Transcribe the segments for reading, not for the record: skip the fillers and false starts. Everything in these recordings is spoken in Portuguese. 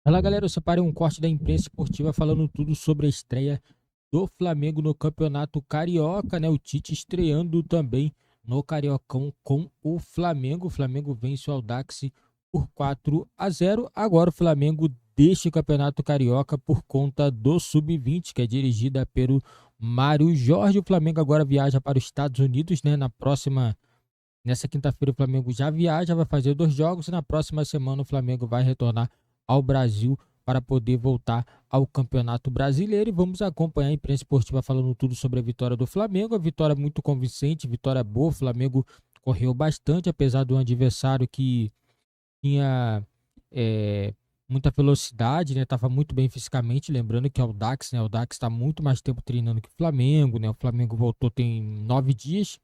Fala galera, eu separei um corte da imprensa esportiva falando tudo sobre a estreia do Flamengo no Campeonato Carioca, né? O Tite estreando também no Cariocão com o Flamengo. O Flamengo vence o Audax por 4-0. Agora o Flamengo deixa o Campeonato Carioca por conta do Sub-20, que é dirigida pelo Mário Jorge. O Flamengo agora viaja para os Estados Unidos, né? Nessa quinta-feira o Flamengo já viaja, vai fazer 2 jogos e na próxima semana o Flamengo vai retornar ao Brasil para poder voltar ao Campeonato Brasileiro. E vamos acompanhar a imprensa esportiva falando tudo sobre a vitória do Flamengo. A vitória muito convincente, vitória boa. O Flamengo correu bastante, apesar de um adversário que tinha é, muita velocidade, né? Tava muito bem fisicamente. Lembrando que é o Dax, né? O Dax está muito mais tempo treinando que o Flamengo, né? O Flamengo voltou tem 9 dias,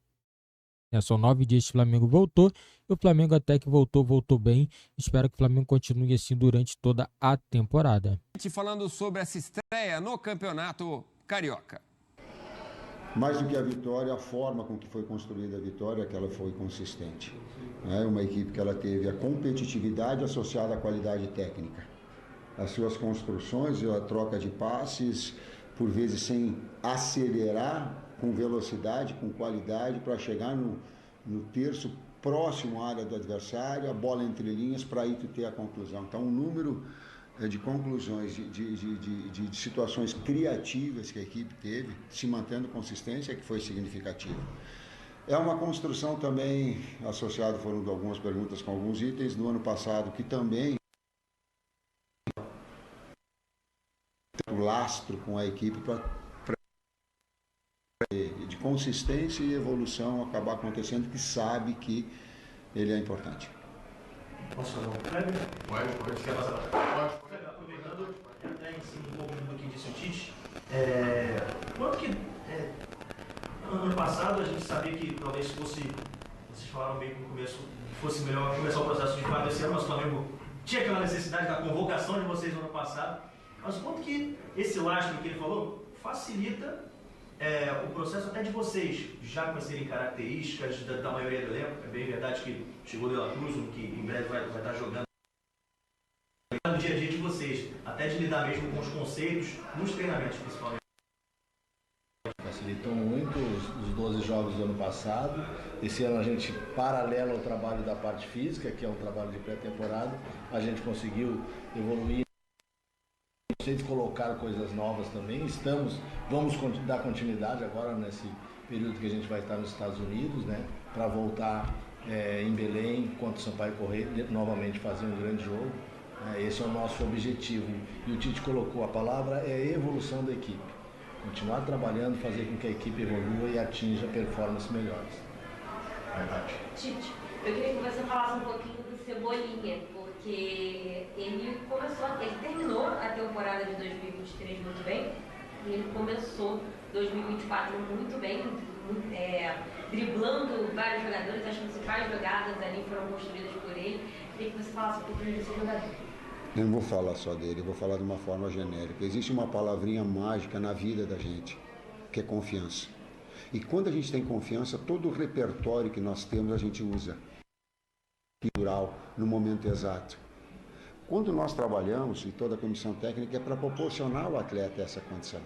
né? São 9 dias que o Flamengo voltou. E o Flamengo até que voltou bem. Espero que o Flamengo continue assim durante toda a temporada. Falando sobre essa estreia no Campeonato Carioca. Mais do que a vitória, a forma com que foi construída a vitória, que ela foi consistente. É uma equipe que ela teve a competitividade associada à qualidade técnica. As suas construções, a troca de passes, por vezes sem acelerar, com velocidade, com qualidade, para chegar no terço próximo à área do adversário, a bola entre linhas, para aí tu ter a conclusão. Então, um número de conclusões, de situações criativas que a equipe teve, se mantendo consistência, que foi significativo. É uma construção também associada, foram algumas perguntas com alguns itens do ano passado, que também o lastro com a equipe para de consistência e evolução acabar acontecendo, que sabe que ele é importante. Posso falar um Kleber? Pode. Quer passar? Pode. Aproveitando, até em cima um pouco do que disse o Tite, quanto que ano passado a gente sabia que talvez fosse, vocês falaram bem no começo, fosse melhor começar o processo de fato esse ano, mas o Flamengo tinha aquela necessidade da convocação de vocês no ano passado, mas quanto que esse lastro que ele falou facilita o processo até de vocês, já conhecerem características da maioria do elenco? É bem verdade que chegou o De La Cruz, que em breve vai estar jogando no dia a dia de vocês, até de lidar mesmo com os conceitos, nos treinamentos principalmente. Facilitou muito os 12 jogos do ano passado. Esse ano a gente, paralelo ao trabalho da parte física, que é um trabalho de pré-temporada, a gente conseguiu evoluir, vocês colocaram coisas novas também. Vamos dar continuidade agora nesse período que a gente vai estar nos Estados Unidos, né, para voltar em Belém, contra o Sampaio Corrêa, novamente fazer um grande jogo. Esse é o nosso objetivo. E o Tite colocou a palavra, é a evolução da equipe. Continuar trabalhando, fazer com que a equipe evolua e atinja performances melhores. Verdade. Tite, eu queria que você falasse um pouquinho do Cebolinha, porque ele terminou a temporada de 2023 muito bem, e ele começou 2024 muito bem, driblando vários jogadores. As principais jogadas ali foram construídas por ele. Eu queria que você falasse um pouquinho desse jogador. Eu não vou falar só dele, eu vou falar de uma forma genérica. Existe uma palavrinha mágica na vida da gente, que é confiança. E quando a gente tem confiança, todo o repertório que nós temos a gente usa natural, no momento exato. Quando nós trabalhamos, e toda a comissão técnica, é para proporcionar ao atleta essa condição.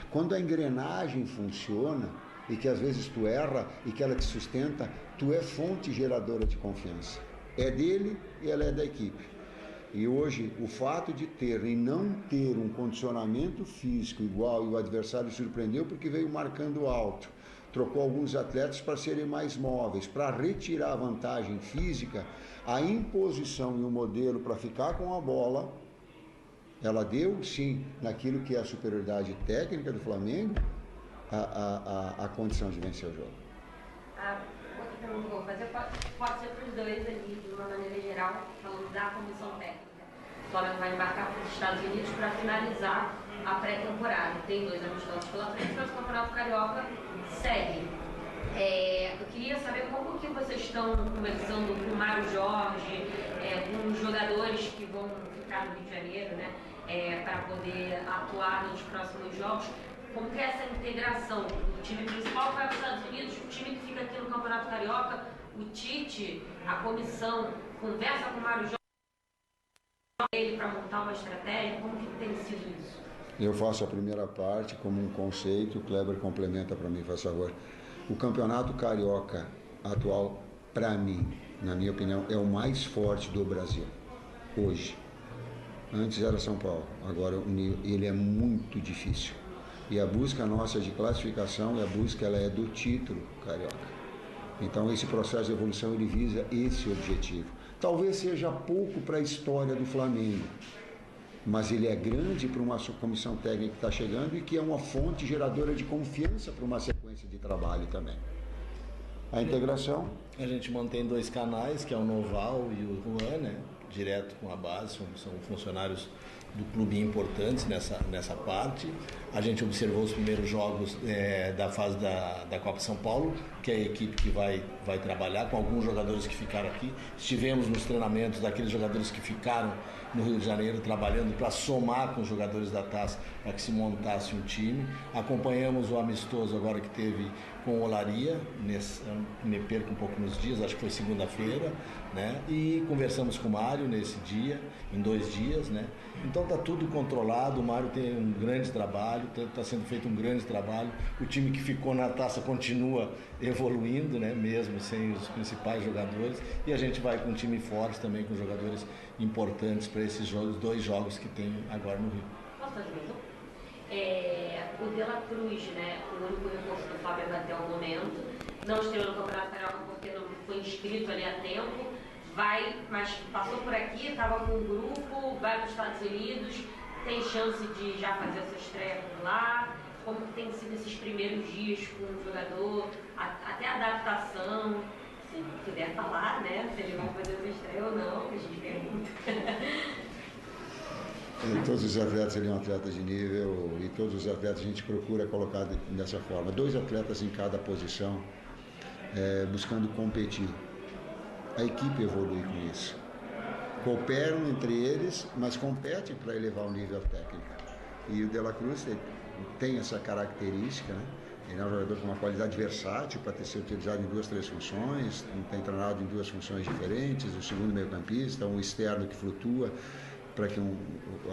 Quando a engrenagem funciona, e que às vezes tu erra, e que ela te sustenta, tu é fonte geradora de confiança. É dele e ela é da equipe. E hoje, o fato de ter e não ter um condicionamento físico igual, e o adversário surpreendeu porque veio marcando alto, trocou alguns atletas para serem mais móveis, para retirar a vantagem física, a imposição e o modelo para ficar com a bola, ela deu sim, naquilo que é a superioridade técnica do Flamengo, a condição de vencer o jogo. Outra pergunta que eu vou fazer pode ser para os dois ali, de uma maneira geral, falando da comissão técnica. O Flamengo vai embarcar para os Estados Unidos para finalizar a pré-temporada. Tem 2 amistosos pela frente, mas o Campeonato Carioca segue. Eu queria saber como que vocês estão conversando com o Mário Jorge, com os jogadores que vão ficar no Rio de Janeiro, né, para poder atuar nos próximos jogos. Como que é essa integração? O time principal vai para os Estados Unidos, o time que fica aqui no Campeonato Carioca, o Tite, a comissão, conversa com o Mário Jorge. ele para montar uma estratégia? Como que tem sido isso? Eu faço a primeira parte como um conceito, o Kleber complementa para mim, faz favor. O campeonato carioca atual, para mim, na minha opinião, é o mais forte do Brasil, hoje. Antes era São Paulo, agora ele é muito difícil. E a busca nossa de classificação, ela é do título carioca. Então esse processo de evolução ele visa esse objetivo. Talvez seja pouco para a história do Flamengo, mas ele é grande para uma comissão técnica que está chegando e que é uma fonte geradora de confiança para uma sequência de trabalho também. A integração? A gente mantém 2 canais, que é o Noval e o Juan, né? Direto com a base, são funcionários do clube importantes nessa parte. A gente observou os primeiros jogos da fase da Copa São Paulo, que é a equipe que vai trabalhar com alguns jogadores que ficaram aqui. Estivemos nos treinamentos daqueles jogadores que ficaram no Rio de Janeiro trabalhando para somar com os jogadores da Taça para que se montasse um time. Acompanhamos o amistoso agora que teve com o Olaria, me perco um pouco nos dias, acho que foi segunda-feira, né? E conversamos com o Mário nesse dia, em 2 dias, né? Então está tudo controlado, o Mário tem um grande trabalho, está sendo feito um grande trabalho, o time que ficou na Taça continua evoluindo, né? Mesmo sem os principais jogadores, e a gente vai com um time forte também, com jogadores importantes para esses 2 jogos que tem agora no Rio. Posso fazer mais um? O De La Cruz, né, o único reforço do Flamengo até o momento, não estreou no Campeonato Carioca porque não foi inscrito ali a tempo, mas passou por aqui, estava com um grupo, vai para os Estados Unidos, tem chance de já fazer essa estreia por lá. Como tem sido esses primeiros dias com o jogador, até a adaptação, se puder falar, né, se ele vai fazer essa estreia ou não, que a gente pergunta. Todos os atletas ele é um atleta de nível e todos os atletas a gente procura colocar dessa forma. 2 atletas em cada posição, buscando competir. A equipe evolui com isso. Cooperam entre eles, mas competem para elevar o nível técnico. E o De La Cruz tem essa característica, né? Ele é um jogador com uma qualidade versátil para ter sido utilizado em 2, 3 funções, tem treinado em 2 funções diferentes, o segundo meio-campista, um externo que flutua para que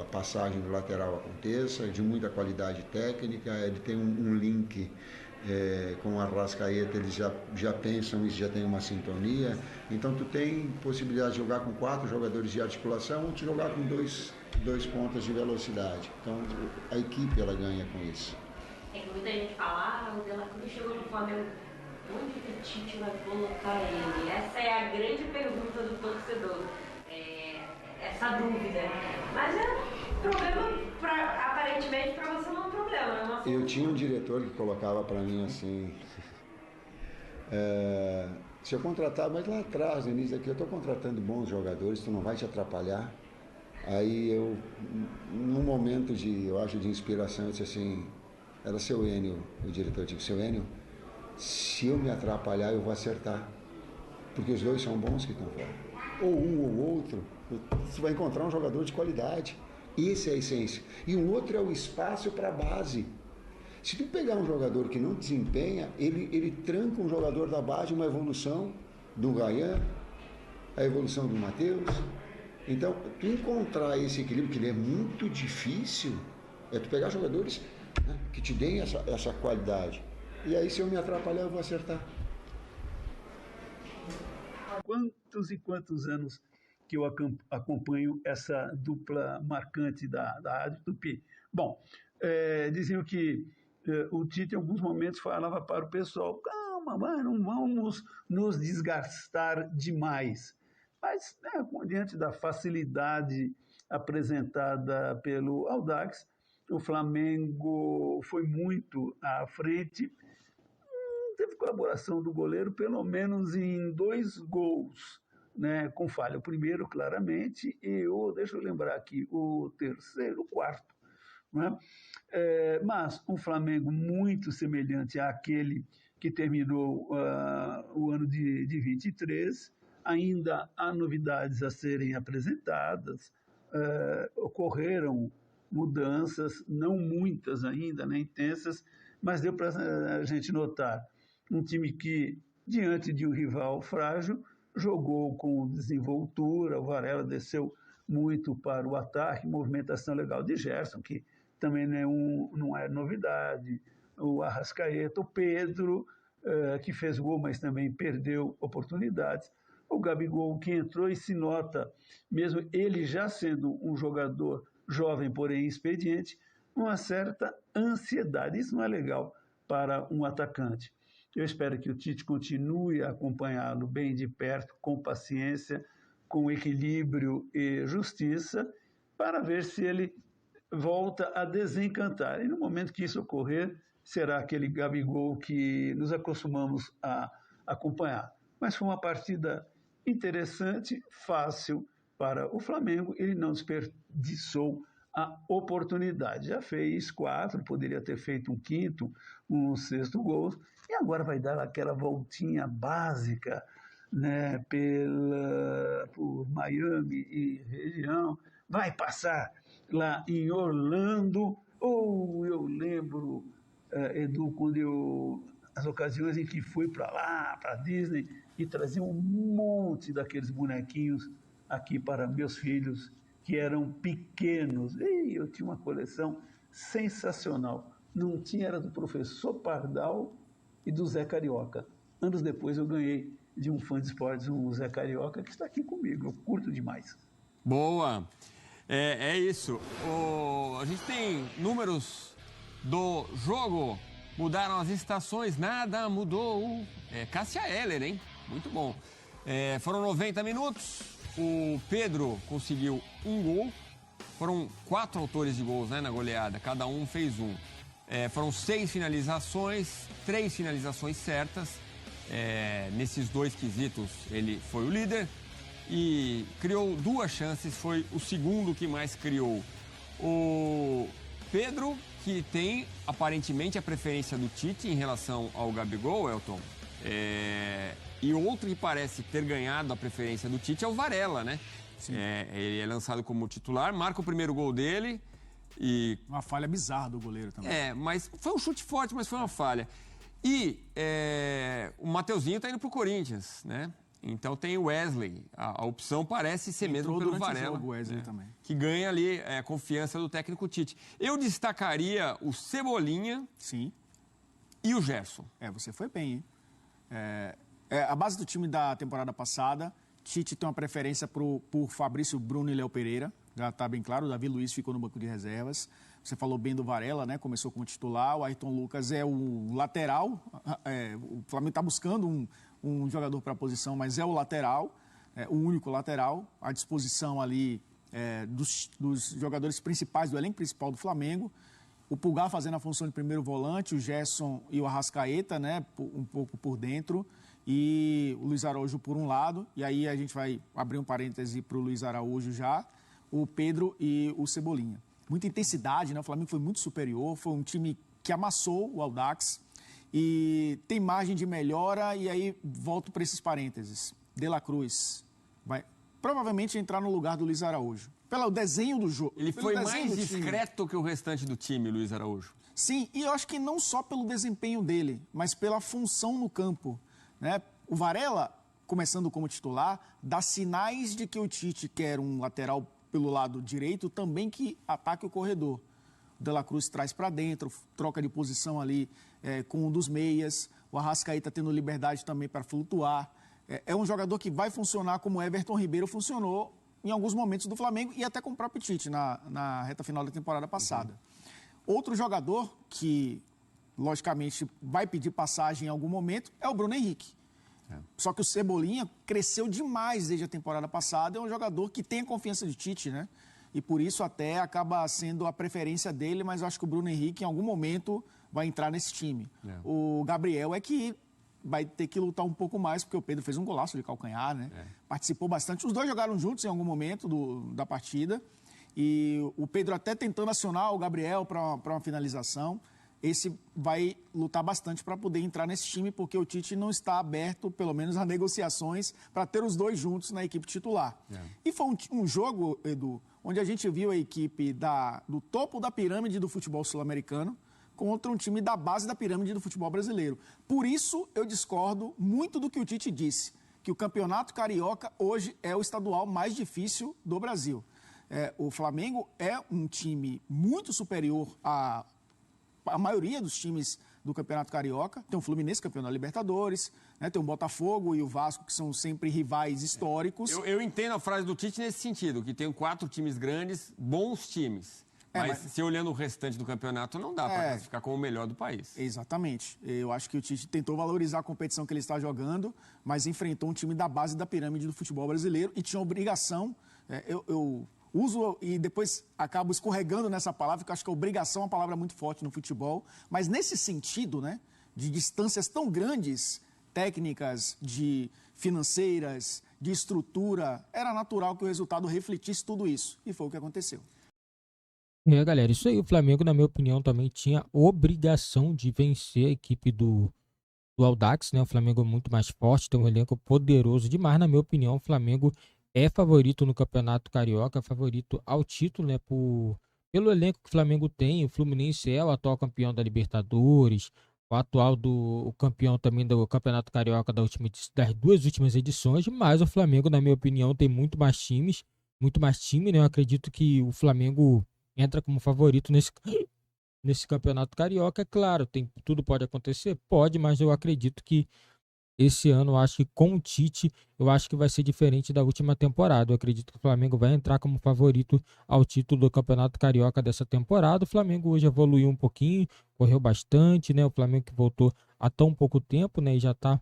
a passagem do lateral aconteça, de muita qualidade técnica. Ele tem um link com o Arrascaeta, eles já pensam isso, já tem uma sintonia. Então tu tem possibilidade de jogar com 4 jogadores de articulação ou de jogar com 2 pontas de velocidade. Então a equipe ela ganha com isso. Muita gente fala, o De La Cruz chegou no Flamengo, onde que o Tite vai colocar ele? Essa é a grande pergunta do torcedor. Essa dúvida. Mas problema, aparentemente, para você não é um problema. Eu tinha um diretor que colocava para mim assim, se eu contratar, mas lá atrás, no início aqui, eu estou contratando bons jogadores, tu não vai te atrapalhar. Aí eu, num momento eu acho, de inspiração, eu disse assim, era seu Enio, o diretor, disse, seu Enio, se eu me atrapalhar, eu vou acertar. Porque os 2 são bons que estão fora. Ou um ou outro, você vai encontrar um jogador de qualidade. Essa é a essência. E o outro é o espaço para a base. Se tu pegar um jogador que não desempenha, ele tranca um jogador da base, uma evolução do Ryan, a evolução do Matheus. Então, tu encontrar esse equilíbrio, que ele é muito difícil, é tu pegar jogadores, né, que te deem essa qualidade. E aí, se eu me atrapalhar, eu vou acertar. Quantos e quantos anos que eu acompanho essa dupla marcante da Rádio Tupi. Bom, diziam que o Tite, em alguns momentos, falava para o pessoal, calma, mas não vamos nos desgastar demais. Mas, diante da facilidade apresentada pelo Audax, o Flamengo foi muito à frente. Teve colaboração do goleiro, pelo menos em 2 gols, né, com falha. O primeiro, claramente, e deixa eu lembrar aqui, o terceiro, o quarto. Né? Mas um Flamengo muito semelhante àquele que terminou o ano de 23. Ainda há novidades a serem apresentadas, ocorreram mudanças, não muitas ainda, né, intensas, mas deu para a gente notar um time que, diante de um rival frágil, jogou com desenvoltura, o Varela desceu muito para o ataque, movimentação legal de Gerson, que também não é novidade, o Arrascaeta, o Pedro, que fez gol, mas também perdeu oportunidades, o Gabigol, que entrou e se nota, mesmo ele já sendo um jogador jovem, porém expediente, uma certa ansiedade. Isso não é legal para um atacante. Eu espero que o Tite continue a acompanhá-lo bem de perto, com paciência, com equilíbrio e justiça, para ver se ele volta a desencantar. E no momento que isso ocorrer, será aquele Gabigol que nos acostumamos a acompanhar. Mas foi uma partida interessante, fácil para o Flamengo. Ele não desperdiçou a oportunidade. Já fez 4, poderia ter feito um 5º, um 6º gol. E agora vai dar aquela voltinha básica, né, por Miami e região. Vai passar lá em Orlando. Eu lembro, Edu, quando as ocasiões em que fui para lá, para Disney, e trazia um monte daqueles bonequinhos aqui para meus filhos, que eram pequenos. E eu tinha uma coleção sensacional. Não tinha, era do professor Pardal e do Zé Carioca. Anos depois eu ganhei de um fã de esportes, um Zé Carioca, que está aqui comigo. Eu curto demais. Boa. É isso. A gente tem números do jogo. Mudaram as estações, nada mudou. Cássia Eller, hein? Muito bom. Foram 90 minutos. O Pedro conseguiu um gol. Foram 4 autores de gols, né, na goleada. Cada um fez um. Foram 6 finalizações, 3 finalizações certas. Nesses 2 quesitos, ele foi o líder. E criou 2 chances, foi o segundo que mais criou. O Pedro, que tem aparentemente a preferência do Tite em relação ao Gabigol, Elton. E outro que parece ter ganhado a preferência do Tite é o Varela, né? Ele é lançado como titular, marca o primeiro gol dele e... Uma falha bizarra do goleiro também. Mas foi um chute forte, mas foi uma falha. E o Mateuzinho tá indo pro Corinthians, né? Então tem o Wesley. A opção parece ser mesmo pelo Varela. O Wesley também. Que ganha ali a confiança do técnico Tite. Eu destacaria o Cebolinha. Sim. E o Gerson. Você foi bem, hein? A base do time da temporada passada, Tite tem uma preferência por Fabrício Bruno e Léo Pereira. Já está bem claro, o Davi Luiz ficou no banco de reservas. Você falou bem do Varela, né? Começou como titular. O Ayrton Lucas é o lateral. O Flamengo está buscando um jogador para a posição, mas é o lateral, o único lateral, à disposição ali dos jogadores principais, do elenco principal do Flamengo. O Pulgar fazendo a função de primeiro volante, o Gerson e o Arrascaeta, né, um pouco por dentro, e o Luiz Araújo por um lado, e aí a gente vai abrir um parêntese para o Luiz Araújo já, o Pedro e o Cebolinha. Muita intensidade, né? O Flamengo foi muito superior, foi um time que amassou o Audax, e tem margem de melhora, e aí volto para esses parênteses. De La Cruz vai provavelmente entrar no lugar do Luiz Araújo. Pelo desenho do jogo. Ele foi mais discreto que o restante do time, Luiz Araújo. Sim, e eu acho que não só pelo desempenho dele, mas pela função no campo, né? O Varela, começando como titular, dá sinais de que o Tite quer um lateral pelo lado direito também que ataque o corredor. O De La Cruz traz para dentro, troca de posição ali com um dos meias. O Arrascaeta tendo liberdade também para flutuar. É um jogador que vai funcionar como Everton Ribeiro funcionou em alguns momentos do Flamengo e até com o próprio Tite na reta final da temporada passada. Outro jogador que, logicamente, vai pedir passagem em algum momento é o Bruno Henrique. Só que o Cebolinha cresceu demais desde a temporada passada, é um jogador que tem a confiança de Tite, né? E por isso até acaba sendo a preferência dele, mas eu acho que o Bruno Henrique em algum momento vai entrar nesse time. O Gabriel é que vai ter que lutar um pouco mais, porque o Pedro fez um golaço de calcanhar, né? Participou bastante. Os dois jogaram juntos em algum momento da partida. E o Pedro até tentando acionar o Gabriel para uma finalização. Esse vai lutar bastante para poder entrar nesse time, porque o Tite não está aberto, pelo menos, a negociações para ter os dois juntos na equipe titular. E foi um jogo, Edu, onde a gente viu a equipe do topo da pirâmide do futebol sul-americano contra um time da base da pirâmide do futebol brasileiro. Por isso, eu discordo muito do que o Tite disse, que o Campeonato Carioca hoje é o estadual mais difícil do Brasil. o Flamengo é um time muito superior à maioria dos times do Campeonato Carioca. Tem o Fluminense, campeão da Libertadores, né? Tem o Botafogo e o Vasco, que são sempre rivais históricos. Eu entendo a frase do Tite nesse sentido, que tem 4 times grandes, bons times. Mas se olhando o restante do campeonato, não dá para classificar como o melhor do país. Exatamente. Eu acho que o Tite tentou valorizar a competição que ele está jogando, mas enfrentou um time da base da pirâmide do futebol brasileiro e tinha obrigação. Eu uso e depois acabo escorregando nessa palavra, porque eu acho que obrigação é uma palavra muito forte no futebol. Mas nesse sentido, né, de distâncias tão grandes, técnicas, financeiras, de estrutura, era natural que o resultado refletisse tudo isso. E foi o que aconteceu. Galera, isso aí, o Flamengo, na minha opinião, também tinha obrigação de vencer a equipe do Audax, né? O Flamengo é muito mais forte, tem um elenco poderoso demais, na minha opinião. O Flamengo é favorito no Campeonato Carioca, favorito ao título, né? Pelo elenco que o Flamengo tem. O Fluminense é o atual campeão da Libertadores, o campeão também do Campeonato Carioca das 2 últimas edições, mas o Flamengo, na minha opinião, tem muito mais time, né? Eu acredito que o Flamengo entra como favorito nesse Campeonato Carioca. É claro, tudo pode acontecer? Pode, mas eu acredito que esse ano, eu acho que com o Tite, eu acho que vai ser diferente da última temporada. Eu acredito que o Flamengo vai entrar como favorito ao título do Campeonato Carioca dessa temporada. O Flamengo hoje evoluiu um pouquinho, correu bastante, né? O Flamengo que voltou há tão pouco tempo, né? E já está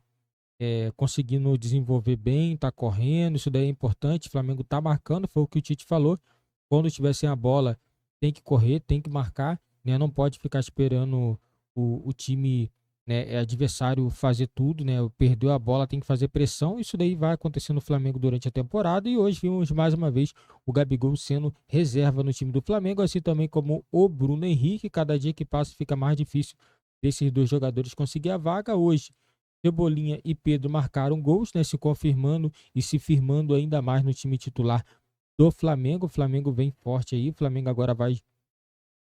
conseguindo desenvolver bem, está correndo, isso daí é importante. O Flamengo está marcando, foi o que o Tite falou. Quando tiver sem a bola, tem que correr, tem que marcar, né? Não pode ficar esperando o time, né, adversário fazer tudo, né? Perdeu a bola, tem que fazer pressão. Isso daí vai acontecer no Flamengo durante a temporada. E hoje vimos mais uma vez o Gabigol sendo reserva no time do Flamengo, assim também como o Bruno Henrique. Cada dia que passa fica mais difícil desses 2 jogadores conseguir a vaga. Hoje, Cebolinha e Pedro marcaram gols, né? Se confirmando e se firmando ainda mais no time titular do Flamengo. O Flamengo vem forte aí. O Flamengo agora vai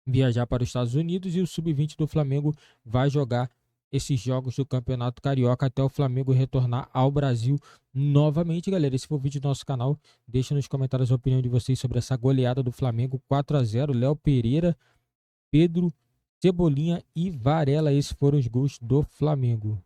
viajar para os Estados Unidos e o Sub-20 do Flamengo vai jogar esses jogos do Campeonato Carioca até o Flamengo retornar ao Brasil novamente. Galera, esse foi o vídeo do nosso canal. Deixa nos comentários a opinião de vocês sobre essa goleada do Flamengo, 4-0. Léo Pereira, Pedro, Cebolinha e Varela. Esses foram os gols do Flamengo.